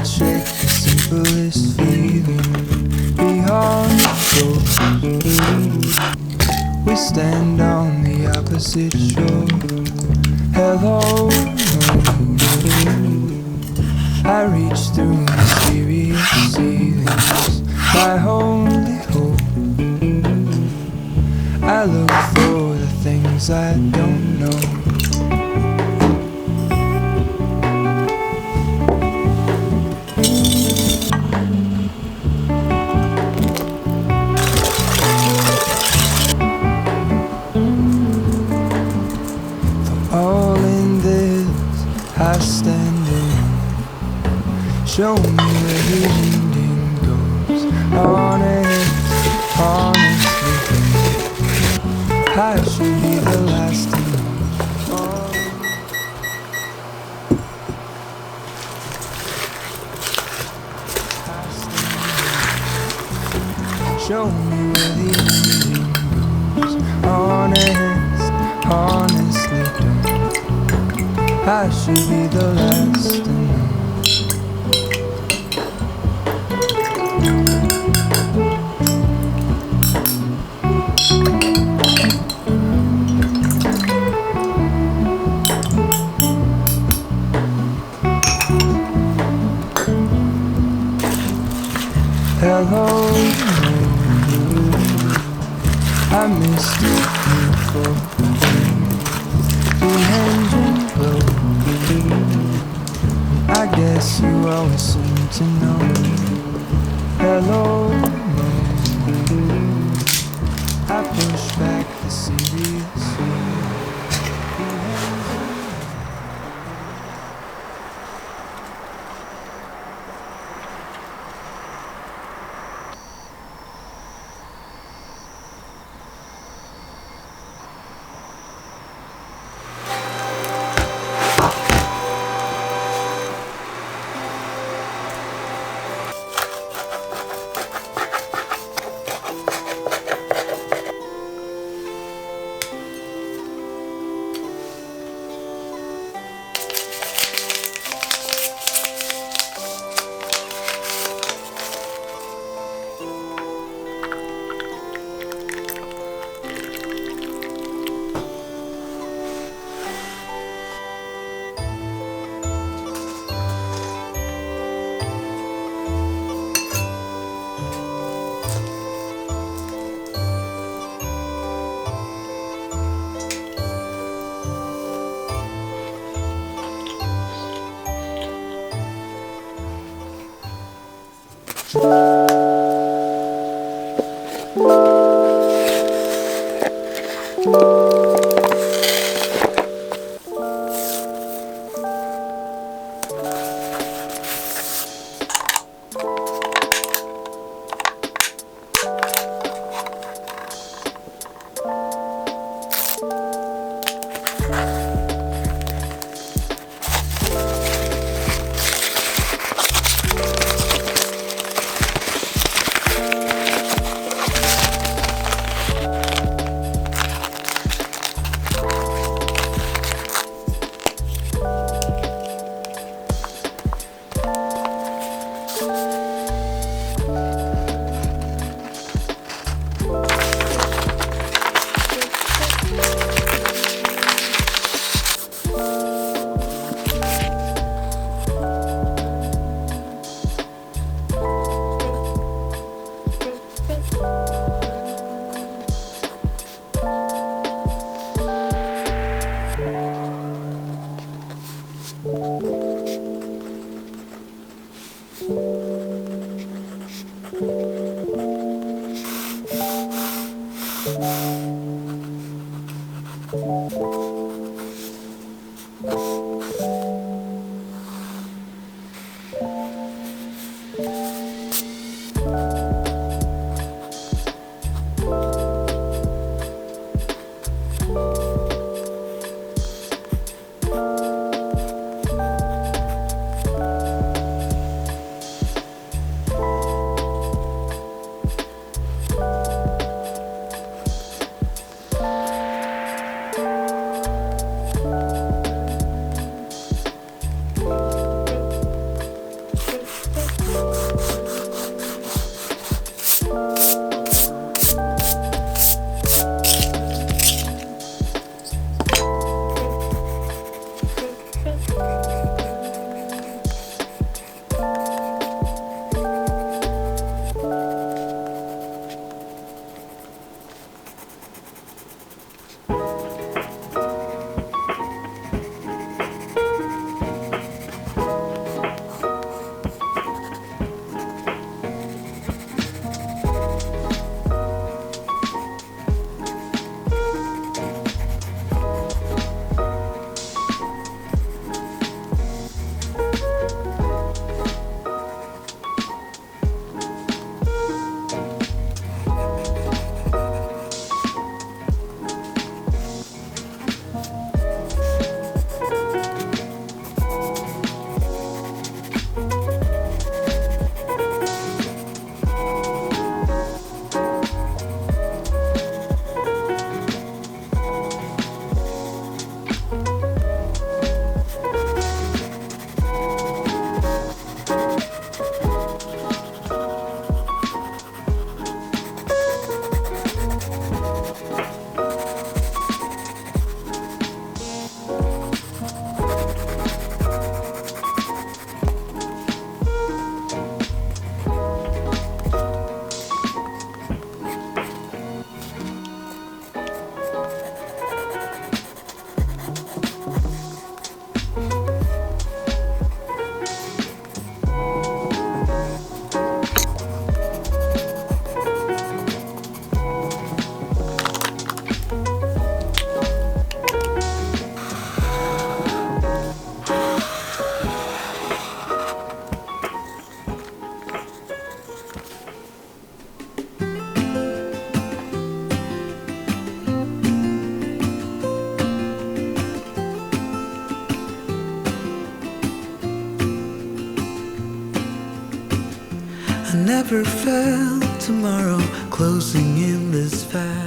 can't shake the simplest feeling beyond the shore. We stand on the opposite shore. Hello, I reach through mysterious ceilings, my only hope. I look for the things I don't know. For all in this I stand alone. Show me where the ending goes. Honestly, I should be the last to know. Show me where the ending goes. Honestly, don't. I should be the last to know. Hello, I missed it before. The engine blew. I guess you always seem to know. Hello, I push back the serious. I never felt tomorrow closing in this fast.